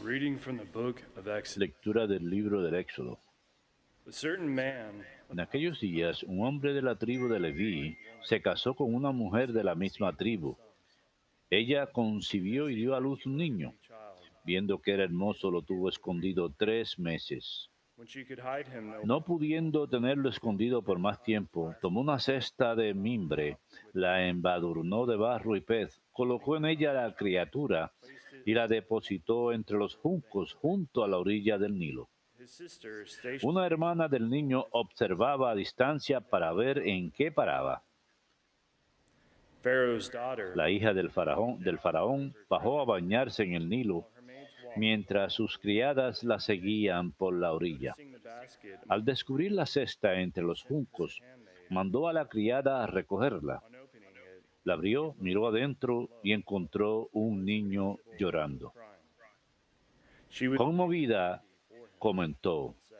Reading from the book of Exodus. Lectura del libro del Éxodo. A certain man En aquellos días, un hombre de la tribu de Leví se casó con una mujer de la misma tribu. Ella concibió y dio a luz un niño. Viendo que era hermoso, lo tuvo escondido 3 meses. when she could hide him no No pudiendo tenerlo escondido por más tiempo, tomó una cesta de mimbre, la embadurnó de barro y pez, colocó en ella la criatura y la depositó entre los juncos junto a la orilla del Nilo. his sister stationed Una hermana del niño observaba a distancia para ver en qué paraba. Pharaoh's daughter La hija del faraón bajó a bañarse en el Nilo, her maids walked, mientras sus criadas la seguían por la orilla. lifting the basket Al descubrir la cesta entre los juncos, mandó a la criada a recogerla. on opening it, La abrió, miró adentro y encontró un niño llorando. crying. She was Conmovida, comentó: said.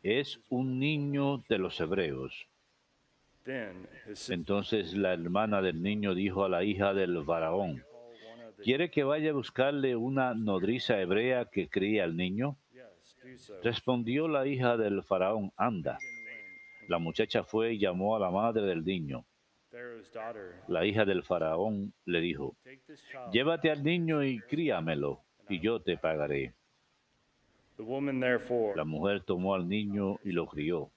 es un niño de los hebreos. Then his sister Entonces la hermana del niño dijo a la hija del faraón: called one of the ¿quiere que vaya a buscarle una nodriza hebrea que críe al niño? yes, do so. Respondió la hija del faraón: anda. Then went. La muchacha fue y llamó a la madre del niño. Pharaoh's daughter, La hija del faraón le dijo: take this child. llévate al niño y críamelo, y yo te pagaré. The woman therefore, La mujer tomó al niño y lo crió.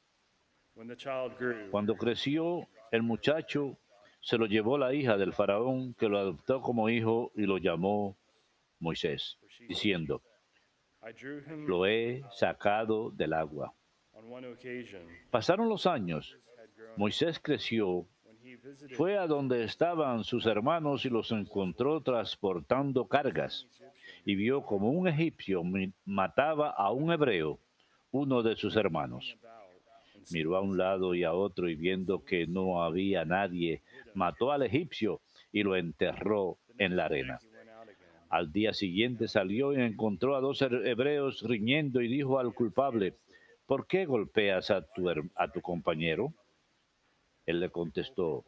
when the child grew, Cuando creció el muchacho, se lo llevó la hija del faraón, que lo adoptó como hijo y lo llamó Moisés, diciendo: I drew him lo he sacado del agua. on one occasion Pasaron los años. had grown Moisés creció, when he visited fue a donde estaban sus hermanos y los encontró transportando cargas, y vio como un egipcio mataba a un hebreo, uno de sus hermanos. about and Miró a un lado y a otro, y viendo que no había nadie, mató al egipcio y lo enterró en la arena. he went out again. Al día siguiente salió y encontró a 2 hebreos riñendo, y dijo al culpable: ¿por qué golpeas a tu compañero? Él le contestó: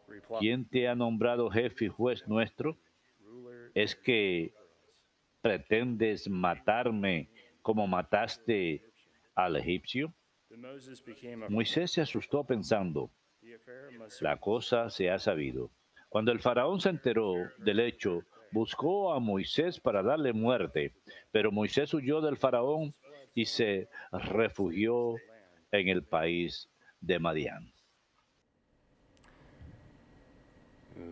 Reply, ¿quién te ha nombrado jefe y juez nuestro? ruler, ¿Es que pretendes matarme como mataste al egipcio? then Moses became a Moisés se asustó pensando: the affair must la cosa se ha sabido. Cuando el faraón se enteró del hecho, buscó a Moisés para darle muerte, pero Moisés huyó del faraón y se refugió en el país de Madián.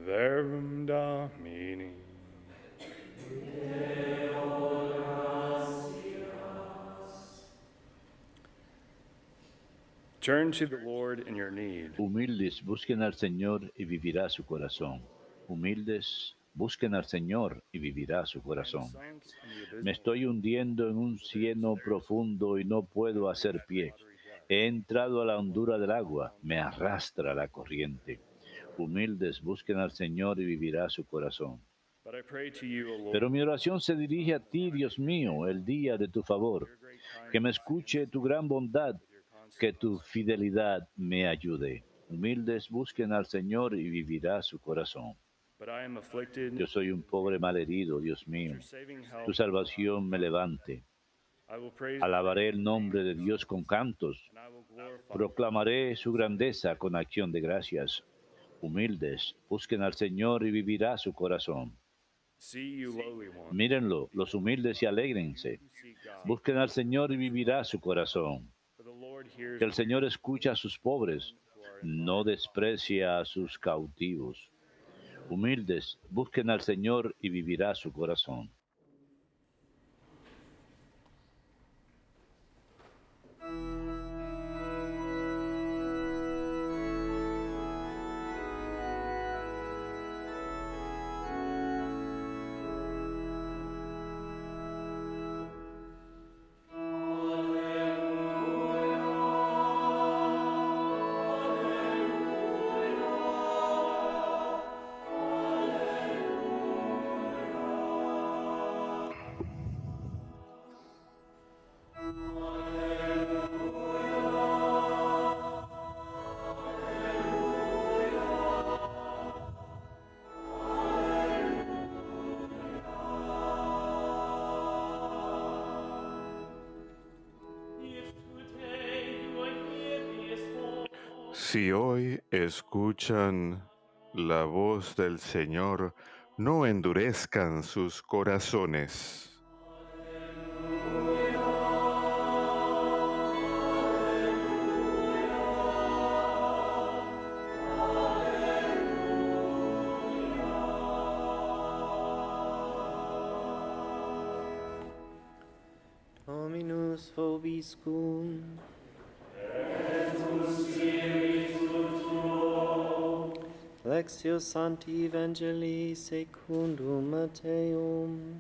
Verum Domini. Turn to the Lord in your need. Humildes, busquen al Señor y vivirá su corazón. Humildes, busquen al Señor y vivirá su corazón. Sank in the abyss Me estoy hundiendo en un cieno profundo y no puedo hacer pie. He entrado a la hondura del agua, me arrastra la corriente. Humildes, busquen al Señor y vivirá su corazón. But I pray to you, O Lord, Pero mi oración se dirige a ti, Dios mío, el día de tu favor. your great kindness, Que me escuche tu gran bondad, your constant que tu fidelidad me ayude. Humildes, busquen al Señor y vivirá su corazón. But I am afflicted. Yo soy un pobre malherido, Dios mío. Your saving help. Tu salvación me levante. I will praise Alabaré el nombre de Dios con cantos. and I will glorify. Proclamaré su grandeza con acción de gracias. Humildes, busquen al Señor y vivirá su corazón. See you, lowly one. Mírenlo, los humildes, y alégrense. Who seek God. Busquen al Señor y vivirá su corazón. For the Lord hears Que el Señor escucha a sus pobres, who are in no desprecia a sus cautivos. Humildes, busquen al Señor y vivirá su corazón. Si hoy escuchan la voz del Señor, no endurezcan sus corazones. Dominus vobiscum. Lectio Sancti Evangelii secundum Matteum.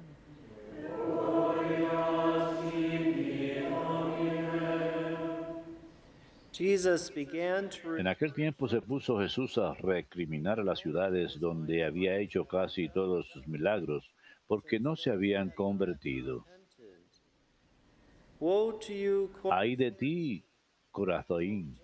Jesus began to En aquel tiempo se puso Jesús a recriminar a las ciudades donde había hecho casi todos sus milagros, porque no se habían convertido. Woe to you, Ay de ti, Corazín,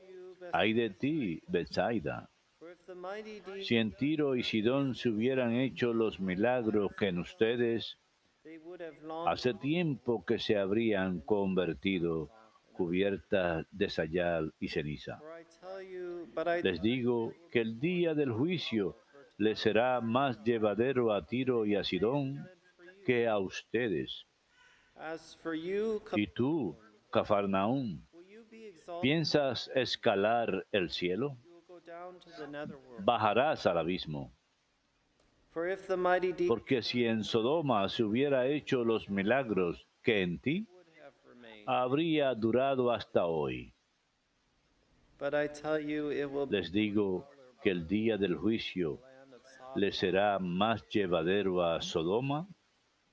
ay de ti, Betsaida. for if the mighty deeds Si en Tiro y Sidón se hubieran hecho los milagros que en ustedes, they would have long hace tiempo que se habrían convertido cubiertas de sayal y ceniza. for I tell you, but I Les digo que el día del juicio les será más llevadero a Tiro y a Sidón que a ustedes. as for you, Y tú, Cafarnaúm, will you be exalted? ¿piensas escalar el cielo? You will go down to the netherworld. Bajarás al abismo. For if the mighty deeds Porque si en Sodoma se hubiera hecho los milagros que en ti, would have remained, habría durado hasta hoy. but I tell you, it will be Les digo que el día del juicio land of Sodom. le será más llevadero a Sodoma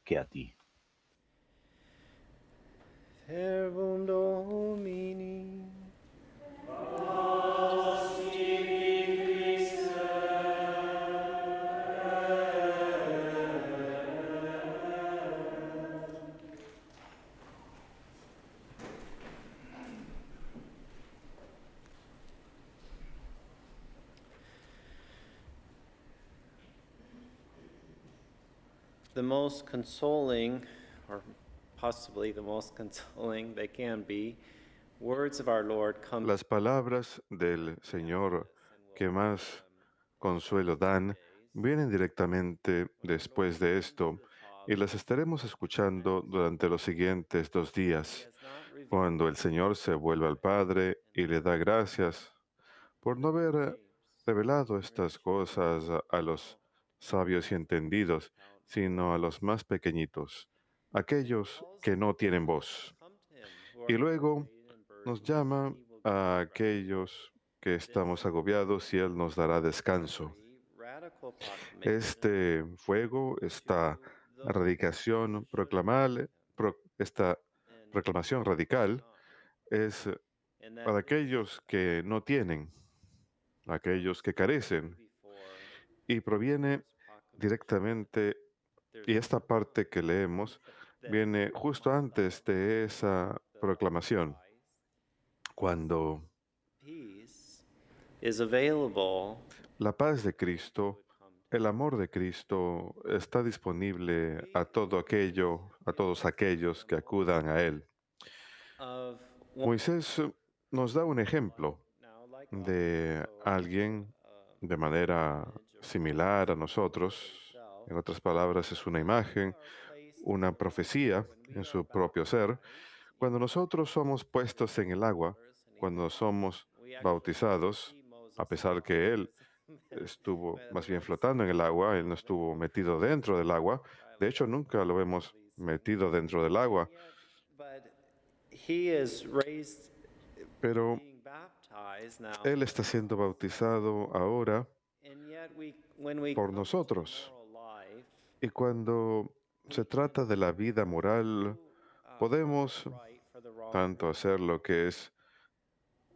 que a ti. Verbum Domini. The most consoling, or possibly the most consoling they can be, words of our Lord come Las palabras del Señor que más consuelo dan vienen directamente después de esto y las estaremos escuchando durante los siguientes 2 días, cuando el Señor se vuelve al Padre y le da gracias por no haber revelado estas cosas a los sabios y entendidos, sino a los más pequeñitos, aquellos que no tienen voz. Y luego nos llama a aquellos que estamos agobiados y Él nos dará descanso. Este fuego, esta esta proclamación radical es para aquellos que no tienen, aquellos que carecen, y proviene directamente, y esta parte que leemos viene justo antes de esa proclamación, cuando is available la paz de Cristo, el amor de Cristo está disponible a todos aquellos que acudan a Él. of Moisés nos da un ejemplo de alguien de manera similar a nosotros. En otras palabras, es una imagen, una profecía en su propio ser. Cuando nosotros somos puestos en el agua, cuando somos bautizados, a pesar que Él estuvo más bien flotando en el agua, Él no estuvo metido dentro del agua. De hecho, nunca lo hemos metido dentro del agua, but he is raised pero being baptized now, Él está siendo bautizado ahora and yet when we por come to nosotros. moral life, Y cuando se trata de la vida moral, podemos right for the wrong, tanto hacer lo que está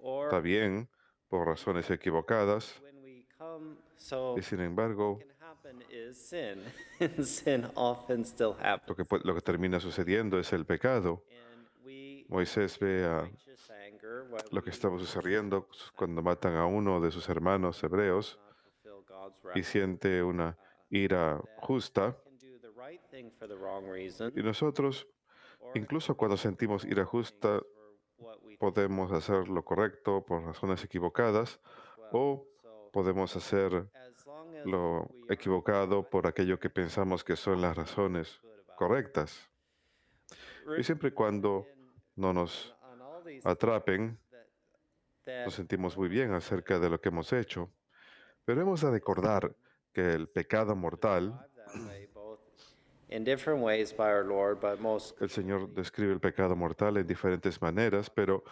or bien por razones equivocadas, when we come, so y sin embargo, can happen is sin, and sin often still happens. lo que termina sucediendo es el pecado. And we Moisés ve a righteous anger, what lo que we estaba sucediendo cuando matan a uno de sus hermanos hebreos not fulfill God's y wrath. siente una ira justa. Can do the right thing for the wrong reason, Y nosotros, incluso cuando sentimos ira justa, for what we podemos hacer lo correcto por razones equivocadas o podemos hacer as long as lo we are equivocado por aquello que pensamos que son las razones correctas. Y siempre y cuando no nos on all these atrapen, that nos sentimos muy bien acerca de lo que hemos hecho. Pero hemos de recordar que el pecado mortal, described that way, both in different ways by our Lord, but most el Señor describe el pecado mortal en diferentes maneras, pero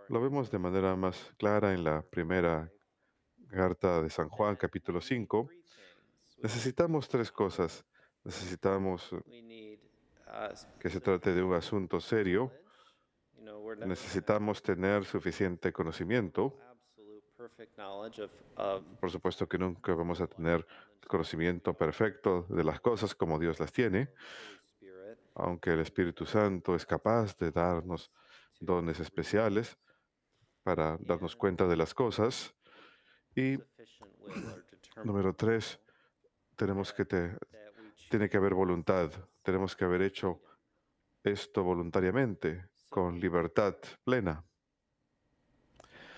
lo vemos de manera más clara en la primera carta de San Juan, capítulo 5. three things. Necesitamos tres cosas. Necesitamos We need que se trate de un asunto serio. we're never Necesitamos tener suficiente conocimiento. absolute perfect knowledge of Por supuesto que nunca vamos a tener el conocimiento perfecto de las cosas como Dios las tiene, Holy Spirit, aunque el Espíritu Santo es capaz de darnos dones especiales para darnos cuenta de las cosas. Y sufficient will or determined número tres, that we tiene que haber voluntad. Tenemos que haber hecho esto voluntariamente, con libertad plena.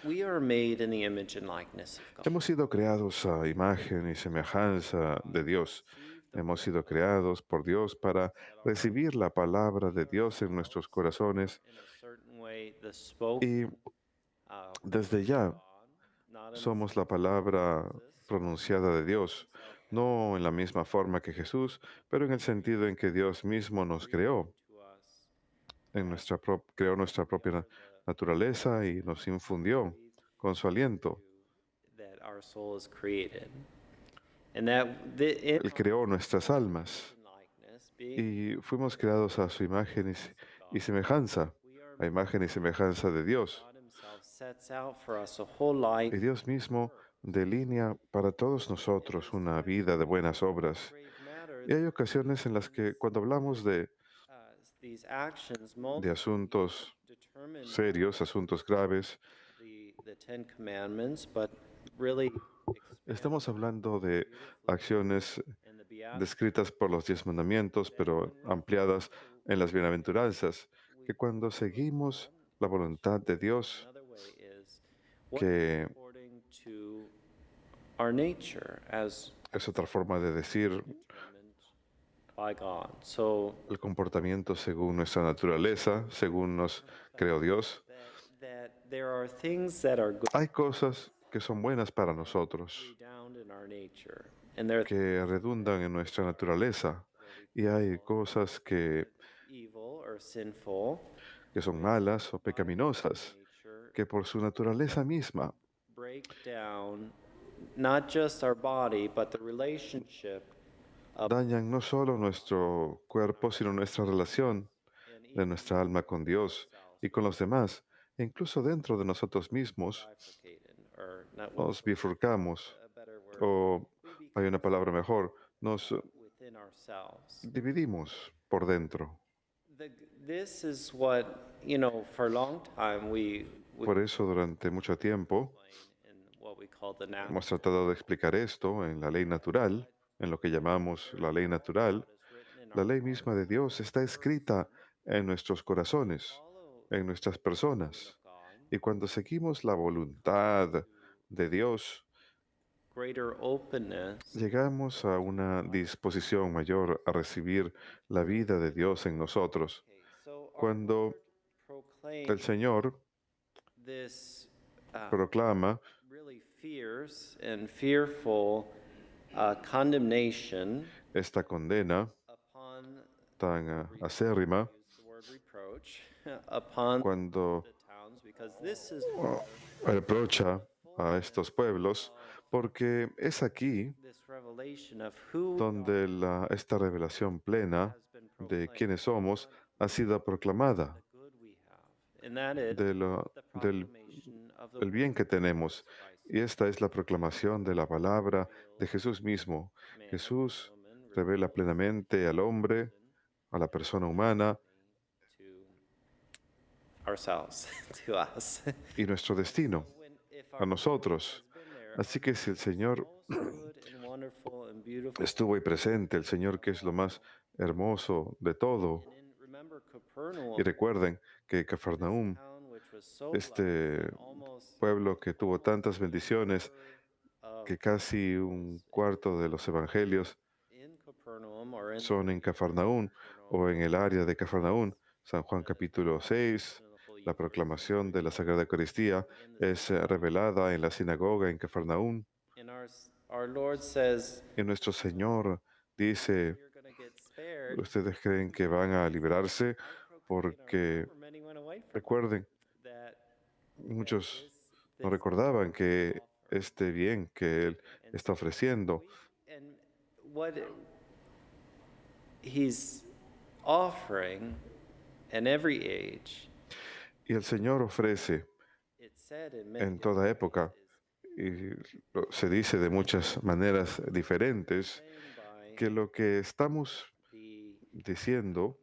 We are made in the image and likeness of God. Hemos sido creados a imagen y semejanza de Dios. Hemos sido creados por Dios para recibir la palabra de Dios en nuestros corazones In a certain way, the spoke y desde ya not in somos la palabra pronunciada de Dios, no en la misma forma que Jesús, pero en el sentido en que Dios mismo nos creó, to us creó nuestra propia naturaleza y nos infundió con su aliento. that our soul is created. And that in Él creó nuestras almas likeness, being y fuimos creados a su imagen y semejanza, a imagen y semejanza de Dios. God himself sets out for us a whole life. Y Dios mismo delinea para todos nosotros una vida de buenas obras. Grave matters, Y hay ocasiones en las que cuando hablamos these actions de mostly asuntos determine serios, asuntos graves, the Ten Commandments, but really estamos hablando de acciones in the Beatitudes, descritas por los 10 mandamientos, pero ampliadas en las bienaventuranzas, que cuando seguimos la voluntad de Dios, another way is what que according to our nature as es otra forma de decir determined by God. So el comportamiento según nuestra naturaleza, según nos creó Dios. that there are things that are good Hay cosas que son buenas para nosotros, down in our nature, and there are que redundan en nuestra naturaleza, y hay cosas evil or sinful que son malas o pecaminosas, nature que por su naturaleza misma break down not just our body, but the relationship dañan no solo nuestro cuerpo, sino nuestra relación de nuestra alma con Dios y con los demás, e incluso dentro de nosotros mismos bifurcated, or not nos bifurcamos, a better word, o hay una palabra mejor, nos within ourselves. dividimos por dentro. This is what, for a long time we Por eso durante mucho tiempo in what we call the natural. hemos tratado de explicar esto en la ley natural, en lo que llamamos la ley natural. La ley misma de Dios está escrita en nuestros corazones, en nuestras personas. Y cuando seguimos la voluntad de Dios, Greater openness llegamos a una disposición mayor a recibir la vida de Dios en nosotros. so Cuando proclaim el Señor this proclama really fierce and fearful condemnation esta condena upon tan acérrima, use the word reproach upon cuando the towns, because this is reprocha a estos pueblos, porque es aquí this revelation of who donde esta revelación plena has been de proclaimed, quiénes somos ha sido proclamada, the good we have, and that is del proclamation of the el bien que tenemos. Y esta es la proclamación de la palabra de Jesús mismo. Jesús revela plenamente al hombre, a la persona humana to ourselves, to us. y nuestro destino, a nosotros. Así que si el Señor estuvo ahí presente, el Señor que es lo más hermoso de todo, y recuerden que Cafarnaúm este pueblo que tuvo tantas bendiciones que casi un cuarto de los evangelios son en Cafarnaún o en el área de Cafarnaún. San Juan capítulo 6, la proclamación de la Sagrada Eucaristía es revelada en la sinagoga en Cafarnaún. Y nuestro Señor dice, ustedes creen que van a librarse porque, recuerden, muchos no recordaban que este bien que Él está ofreciendo What he's offering in every age, y el Señor ofrece it's said in many en toda different época y se dice de muchas maneras diferentes ways, que lo que estamos the diciendo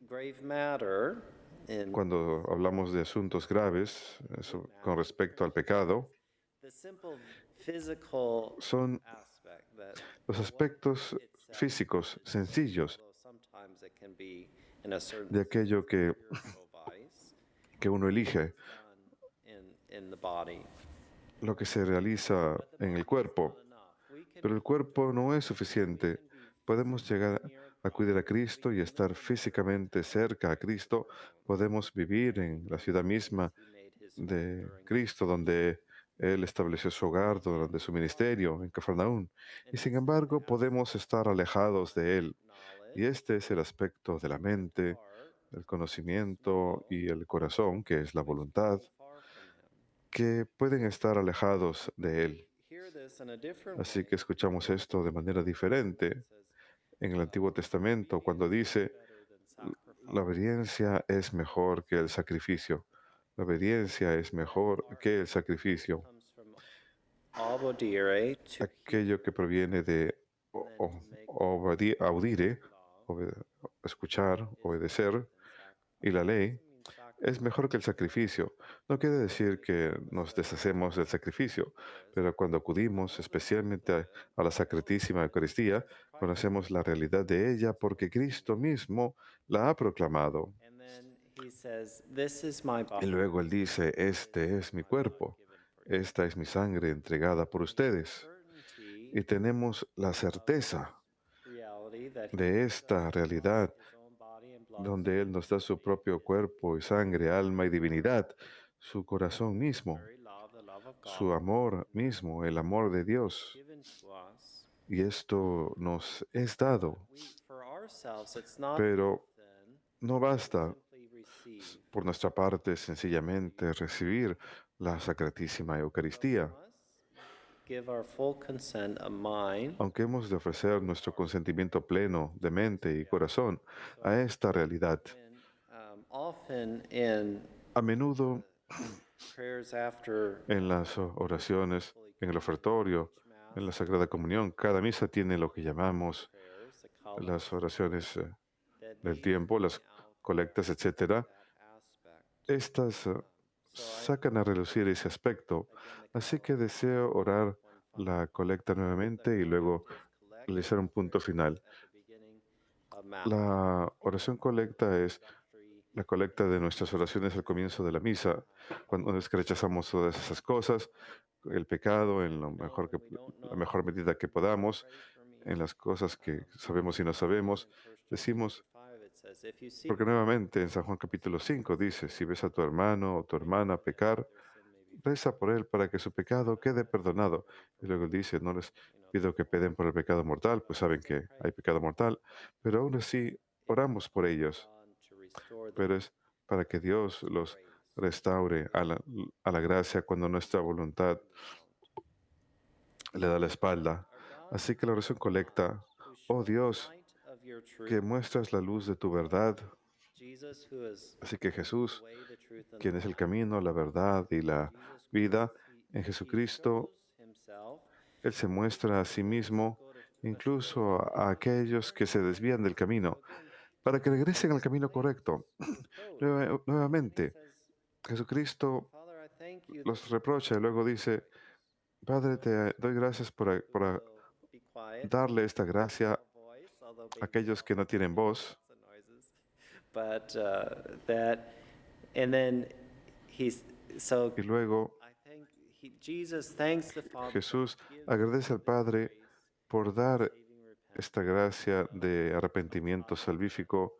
grave matter in cuando hablamos de asuntos graves con respecto al pecado the simple physical son aspect that los aspectos físicos sencillos although sometimes it can be in a certain de aquello spiritual bodies, que uno elige, done in the body. lo que se realiza en el cuerpo. Pero el cuerpo no es suficiente. Podemos llegar a acudir a Cristo y estar físicamente cerca a Cristo. Podemos vivir en la ciudad misma de Cristo, donde Él estableció su hogar durante su ministerio en Cafarnaún. Y sin embargo, podemos estar alejados de Él. Y este es el aspecto de la mente, el conocimiento y el corazón, que es la voluntad, que pueden estar alejados de Él. Así que escuchamos esto de manera diferente en el Antiguo Testamento, cuando dice, la obediencia es mejor que el sacrificio. La obediencia es mejor que el sacrificio. Aquello que proviene de audire, escuchar, obedecer, y la ley, es mejor que el sacrificio. No quiere decir que nos deshacemos del sacrificio, pero cuando acudimos especialmente a la Sacratísima Eucaristía, conocemos la realidad de ella porque Cristo mismo la ha proclamado. Y luego Él dice, este es mi cuerpo, esta es mi sangre entregada por ustedes. Y tenemos la certeza de esta realidad donde Él nos da su propio cuerpo y sangre, alma y divinidad, su corazón mismo, su amor mismo, el amor de Dios. Y esto nos es dado. Pero no basta por nuestra parte sencillamente recibir la Sacratísima Eucaristía. Aunque hemos de ofrecer nuestro consentimiento pleno de mente y corazón a esta realidad, a menudo en las oraciones, en el ofertorio, en la Sagrada Comunión, cada misa tiene lo que llamamos las oraciones del tiempo, las colectas, etc. Estas sacan a relucir ese aspecto. Así que deseo orar la colecta nuevamente y luego realizar un punto final. La oración colecta es la colecta de nuestras oraciones al comienzo de la misa, cuando es que rechazamos todas esas cosas, el pecado en la mejor medida que podamos, en las cosas que sabemos y no sabemos. Decimos, porque nuevamente en San Juan capítulo 5 dice, si ves a tu hermano o tu hermana pecar, reza por él para que su pecado quede perdonado. Y luego él dice, no les pido que peden por el pecado mortal, pues saben que hay pecado mortal, pero aún así oramos por ellos. Pero es para que Dios los restaure a la gracia cuando nuestra voluntad le da la espalda. Así que la oración colecta, oh Dios, que muestras la luz de tu verdad. Así que Jesús, quien es el camino, la verdad y la vida, en Jesucristo, Él se muestra a sí mismo incluso a aquellos que se desvían del camino, para que regresen al camino correcto. Nuevamente, Jesucristo los reprocha y luego dice, Padre, te doy gracias por darle esta gracia a aquellos que no tienen voz. he's, so Y luego I think Jesus thanks the Father, Jesús gives agradece al this Padre grace por of dar saving repentance, esta gracia de arrepentimiento salvífico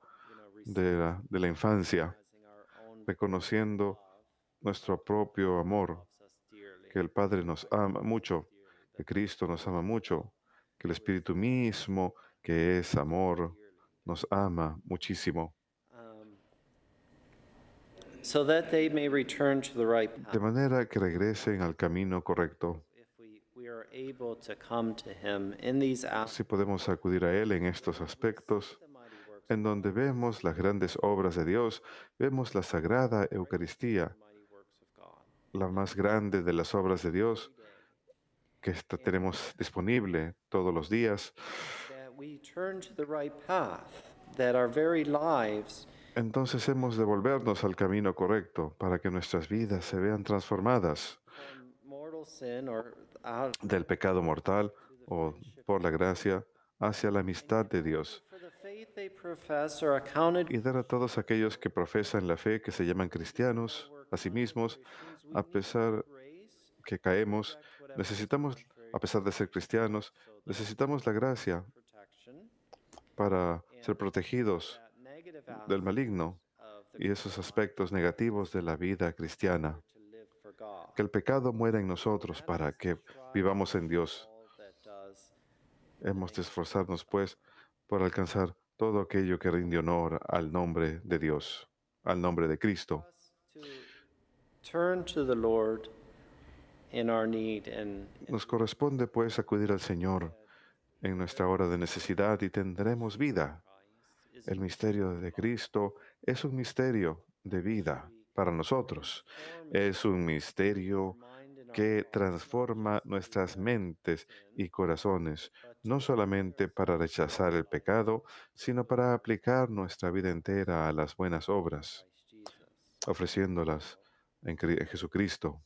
de la infancia, recognizing our own reconociendo love, nuestro propio amor, loves us dearly, que el Padre nos ama mucho, dearly, que that Cristo nos ama mucho, que el who is Espíritu mismo, que es amor, dearly. nos ama muchísimo, Um, so that they may return to the right de path. manera que regresen al camino correcto. If we are able to come to him in these Si aspects, podemos acudir a Él en estos aspectos, the mighty works en donde vemos las grandes obras de Dios, vemos la sagrada Eucaristía, the mighty works of God. la más grande de las obras de Dios Every day, que tenemos disponible todos los días. that we turn to the right path, that our very lives Entonces hemos de volvernos al camino correcto para que nuestras vidas se vean transformadas from mortal sin or out del pecado mortal o por la gracia hacia la amistad de Dios, for the faith they profess are accounted y dar a todos aquellos que profesan la fe, que se llaman cristianos, a sí mismos, a pesar grace que caemos, necesitamos, a pesar de ser cristianos, necesitamos la gracia protection para ser protegidos that negative del maligno of the y esos aspectos negativos de la vida cristiana. to live for God. Que el pecado muera en nosotros para que vivamos en Dios. All that does Hemos de esforzarnos, pues, por alcanzar todo aquello que rinde honor al nombre de Dios, al nombre de Cristo. us to turn to the Lord in our need and Nos corresponde, pues, acudir al Señor en nuestra hora de necesidad y tendremos vida. Christ is El misterio de Cristo es un misterio de vida para nosotros. Es un misterio mind and que transforma nuestras mentes y corazones, no solamente para rechazar el pecado, sino para aplicar nuestra vida entera a las buenas obras, Christ Jesus. ofreciéndolas en Jesucristo.